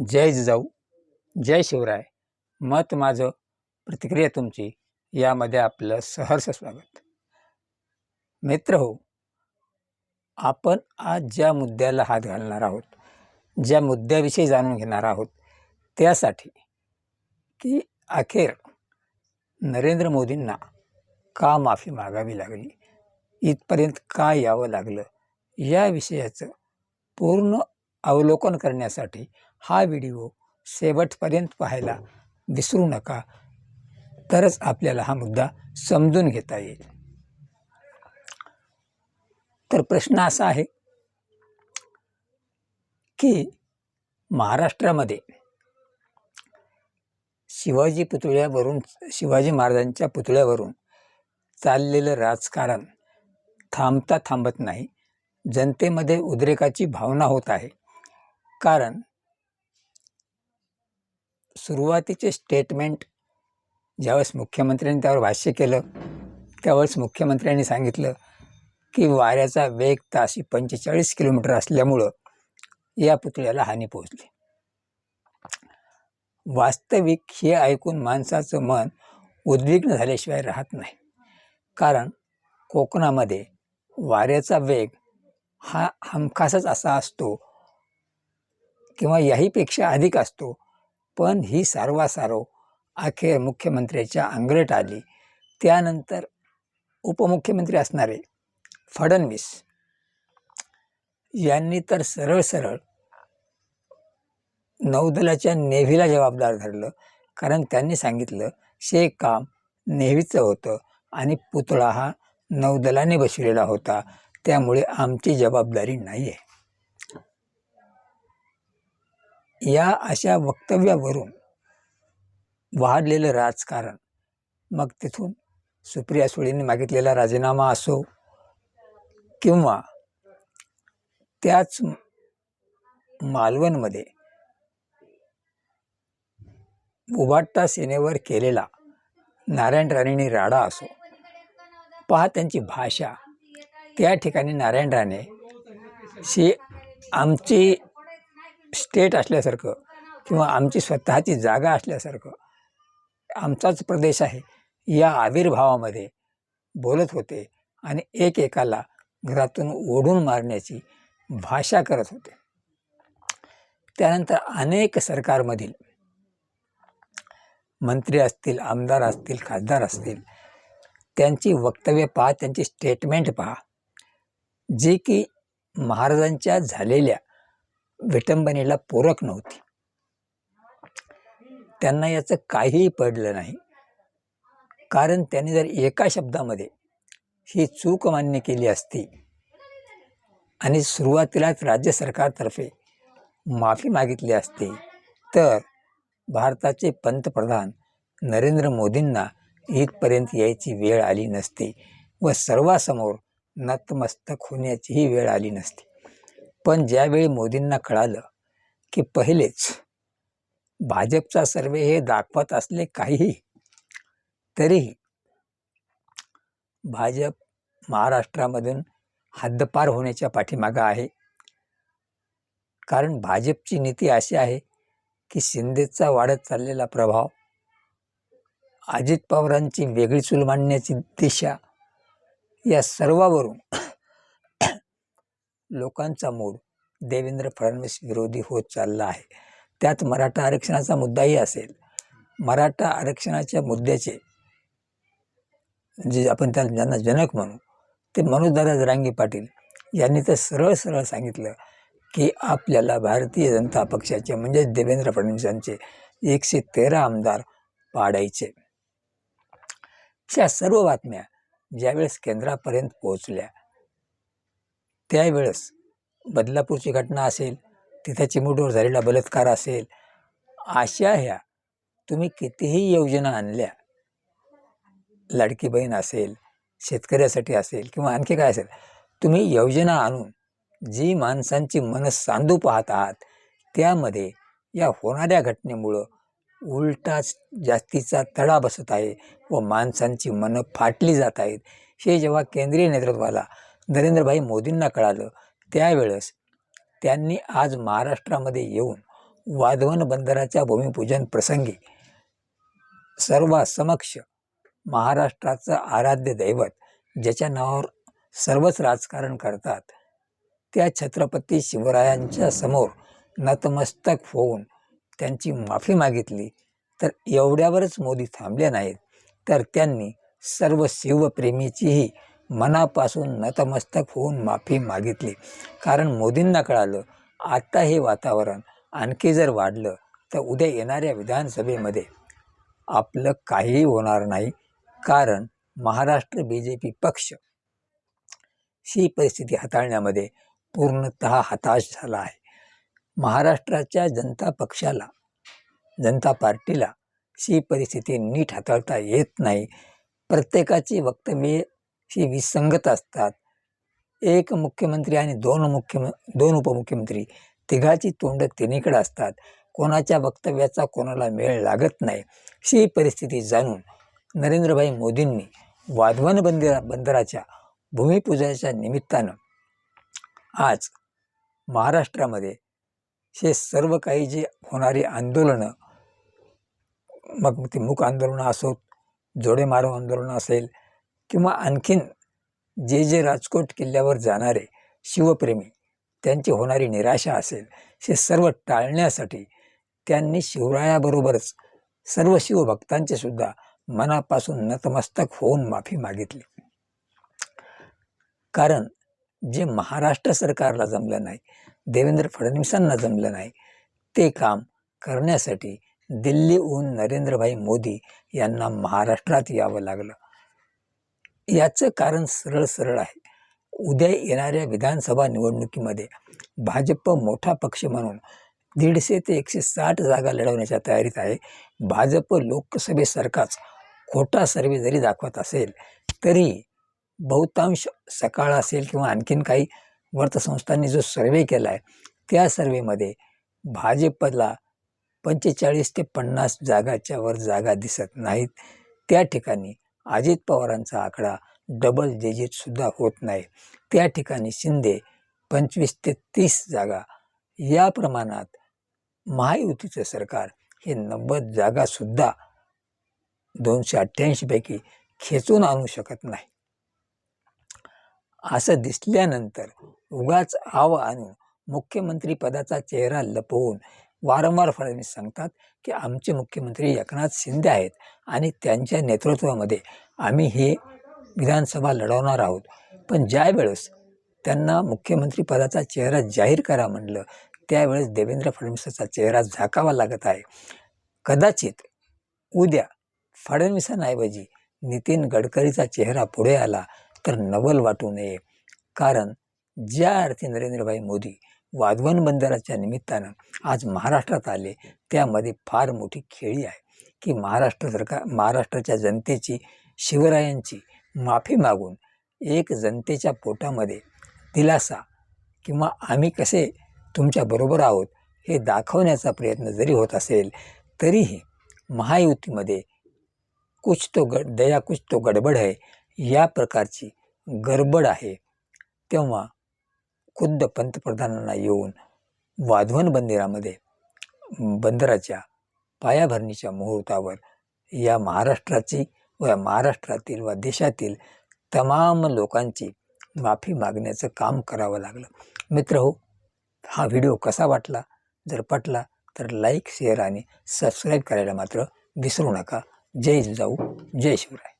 जय जिजाऊ, जय शिवराय. मत माझं, प्रतिक्रिया तुमची, यामध्ये आपलं सहर्ष स्वागत. मित्र हो, आपण आज ज्या मुद्द्याला हात घालणार आहोत, ज्या मुद्द्याविषयी जाणून घेणार आहोत, त्यासाठी की अखेर नरेंद्र मोदींना का माफी मागावी लागली, इथपर्यंत का यावं लागलं, या विषयाचं पूर्ण अवलोकन करण्यासाठी हा व्हिडिओ शेवटपर्यंत पाहायला विसरू नका. तरच आपल्याला हा मुद्दा समजून घेता येईल. तर प्रश्न असा आहे की महाराष्ट्रामध्ये शिवाजी महाराजांच्या पुतळ्यावरून चाललेलं राजकारण थांबता थांबत नाही. जनतेमध्ये उद्रेकाची भावना होत आहे. कारण सुरुवातीचे स्टेटमेंट ज्यावेळेस मुख्यमंत्र्यांनी त्यावर भाष्य केलं, त्यावेळेस मुख्यमंत्र्यांनी सांगितलं की वाऱ्याचा वेग ताशी 45 किलोमीटर असल्यामुळं या पुतळ्याला हानी पोहोचली. वास्तविक हे ऐकून माणसाचं मन उद्विग्न झाल्याशिवाय राहत नाही. कारण कोकणामध्ये वाऱ्याचा वेग हा हमखासच असा असतो किंवा याहीपेक्षा अधिक असतो. पण ही सारवासारव अखेर मुख्यमंत्र्याच्या अंगलट आली. त्यानंतर उपमुख्यमंत्री असणारे फडणवीस यांनी तर सरळ सरळ नौदलाच्या नेव्हीला जबाबदार धरलं. कारण त्यांनी सांगितलं हे काम नेव्हीचं होतं आणि पुतळा हा नौदलाने बसविलेला होता, त्यामुळे आमची जबाबदारी नाही आहे. या अशा वक्तव्यावरून वाढलेलं राजकारण, मग तिथून सुप्रिया सुळेंनी मागितलेला राजीनामा असो किंवा त्याच मालवणमध्ये उभाटा सेनेवर केलेला नारायण राणेंनी राडा असो, पहा त्यांची भाषा. त्या ठिकाणी नारायण राणे ही आमची स्टेट असल्यासारखं किंवा आमची स्वतःची जागा असल्यासारखं, आमचाच प्रदेश आहे या आविर्भावामध्ये बोलत होते आणि एकेकाला घरातून ओढून मारण्याची भाषा करत होते. त्यानंतर अनेक सरकारमधील मंत्री असतील, आमदार असतील, खासदार असतील, त्यांची वक्तव्य पहा, त्यांची स्टेटमेंट पहा, जी की महाराजांच्या झालेल्या विटंबनेला पूरक नव्हती. त्यांना याचं काहीही पडलं नाही. कारण त्यांनी जर एका शब्दामध्ये ही चूक मान्य केली असती आणि सुरुवातीलाच राज्य सरकारतर्फे माफी मागितली असती, तर भारताचे पंतप्रधान नरेंद्र मोदींना इथपर्यंत यायची वेळ आली नसती व सर्वांसमोर नतमस्तक होण्याचीही वेळ आली नसती. पण ज्यावेळी मोदींना कळालं की पहिलेच भाजपचा सर्वे हे दाखवत असले काहीही, तरीही भाजप महाराष्ट्रामधून हद्दपार होण्याच्या पाठीमागं आहे. कारण भाजपची नीती अशी आहे की शिंदेचा वाढत चाललेला प्रभाव, अजित पवारांची वेगळी चूल मांडण्याची दिशा, या सर्वावरून लोकांचा मूड देवेंद्र फडणवीस विरोधी होत चालला आहे. त्यात मराठा आरक्षणाचा मुद्दाही असेल. मराठा आरक्षणाच्या मुद्द्याचे जे आपण ज्यांना जनक म्हणू, ते मनोजदादा जरांगे पाटील यांनी तर सरळ सरळ सांगितलं की आपल्याला भारतीय जनता पक्षाचे म्हणजेच देवेंद्र फडणवीसांचे 113 आमदार पाडायचे. ह्या सर्व बातम्या ज्यावेळेस केंद्रापर्यंत पोहोचल्या, त्यावेळेस बदलापूरची घटना असेल, तिथे चिमूटवर झालेला बलात्कार असेल, अशा ह्या तुम्ही कितीही योजना आणल्या, लाडकी बहीण असेल, शेतकऱ्यासाठी असेल किंवा आणखी काय असेल, तुम्ही योजना आणून जी माणसांची मनं सांधू पाहत आहात, त्यामध्ये या होणाऱ्या घटनेमुळं उलटाच जास्तीचा तडा बसत आहे व माणसांची मनं फाटली जात आहेत. हे जेव्हा केंद्रीय नेतृत्वाला नरेंद्रभाई मोदींना कळालं, त्यावेळेस त्यांनी आज महाराष्ट्रामध्ये येऊन वाधवन बंदराच्या भूमिपूजन प्रसंगी सर्वांसमक्ष महाराष्ट्राचं आराध्य दैवत, ज्याच्या नावावर सर्वच राजकारण करतात, त्या छत्रपती शिवरायांच्या समोर नतमस्तक होऊन त्यांची माफी मागितली. तर एवढ्यावरच मोदी थांबले नाहीत, तर त्यांनी सर्व शिवप्रेमीचीही मनापासून नतमस्तक होऊन माफी मागितली. कारण मोदींना कळालं, आता हे वातावरण आणखी जर वाढलं तर उद्या येणाऱ्या विधानसभेमध्ये आपलं काहीही होणार नाही. कारण महाराष्ट्र BJP पक्ष ही परिस्थिती हाताळण्यामध्ये पूर्णतः हताश झाला आहे. महाराष्ट्राच्या जनता पार्टीला ही परिस्थिती नीट हाताळता येत नाही. प्रत्येकाची वक्तव्ये ही विसंगत असतात. एक मुख्यमंत्री आणि दोन उपमुख्यमंत्री, तिघाची तोंड तिन्हीकडे असतात. कोणाच्या वक्तव्याचा कोणाला मेळ लागत नाही. ही परिस्थिती जाणून नरेंद्रभाई मोदींनी वाधवन बंदराच्या भूमिपूजनाच्या निमित्तानं आज महाराष्ट्रामध्ये हे सर्व काही जे होणारी आंदोलनं, मग ते मूक आंदोलनं असोत, जोडेमारो आंदोलनं असेल, किंवा आणखीन जे राजकोट किल्ल्यावर जाणारे शिवप्रेमी त्यांची होणारी निराशा असेल, हे सर्व टाळण्यासाठी त्यांनी शिवरायाबरोबरच सर्व शिवभक्तांचे सुद्धा मनापासून नतमस्तक होऊन माफी मागितली. कारण जे महाराष्ट्र सरकारला जमलं नाही, देवेंद्र फडणवीसांना जमलं नाही, ते काम करण्यासाठी दिल्लीहून नरेंद्रभाई मोदी यांना महाराष्ट्रात यावं लागलं. याचं कारण सरळ आहे. उद्या येणाऱ्या विधानसभा निवडणुकीमध्ये भाजप मोठा पक्ष म्हणून 150 ते 160 जागा लढवण्याच्या तयारीत आहे. भाजप लोकसभेसारखाच खोटा सर्वे जरी दाखवत असेल तरी बहुतांश सकाळ असेल किंवा आणखीन काही वृत्तसंस्थांनी जो सर्वे केला आहे, त्या सर्वेमध्ये भाजपला 45 ते 50 जागाच्या वर जागा दिसत नाहीत. त्या ठिकाणी अजित पवारांचा आकडा डबल डिजिटसुद्धा होत नाही. त्या ठिकाणी शिंदे 25 ते 30 जागा, या प्रमाणात महायुतीचं सरकार हे 90 जागासुद्धा 288 पैकी खेचून आणू शकत नाही. असं दिसल्यानंतर उगाच आव आणून मुख्यमंत्री पदाचा चेहरा लपवून वारंवार फडणवीस सांगतात की आमचे मुख्यमंत्री एकनाथ शिंदे आहेत आणि त्यांच्या नेतृत्वामध्ये आम्ही हे विधानसभा लढवणार आहोत. पण ज्या वेळेस त्यांना मुख्यमंत्री पदाचा चेहरा जाहीर करा म्हणलं, त्यावेळेस देवेंद्र फडणवीसाचा चेहरा झाकावा लागत आहे. कदाचित उद्या फडणवीसांऐवजी नितीन गडकरीचा चेहरा पुढे आला तर नवल वाटू नये. कारण ज्या अर्थी नरेंद्रभाई मोदी वाधवन बंदराच्या निमित्तानं आज महाराष्ट्रात आले, त्यामध्ये फार मोठी खेळी आहे की महाराष्ट्राच्या जनतेची, शिवरायांची माफी मागून एक जनतेच्या पोटामध्ये दिलासा किंवा आम्ही कसे तुमच्याबरोबर आहोत हे दाखवण्याचा प्रयत्न जरी होत असेल, तरीही महायुतीमध्ये कुछ तो गडबड है, या प्रकारची गडबड आहे. तेव्हा खुद्द पंतप्रधानांना येऊन वाधवन बंदराच्या पायाभरणीच्या मुहूर्तावर या महाराष्ट्रातील व देशातील तमाम लोकांची माफी मागण्याचं काम करावं लागलं. मित्रहो, हा व्हिडिओ कसा वाटला? जर पटला तर लाईक, शेअर आणि सबस्क्राईब करायला मात्र विसरू नका. जय जिजाऊ, जय शिवराय.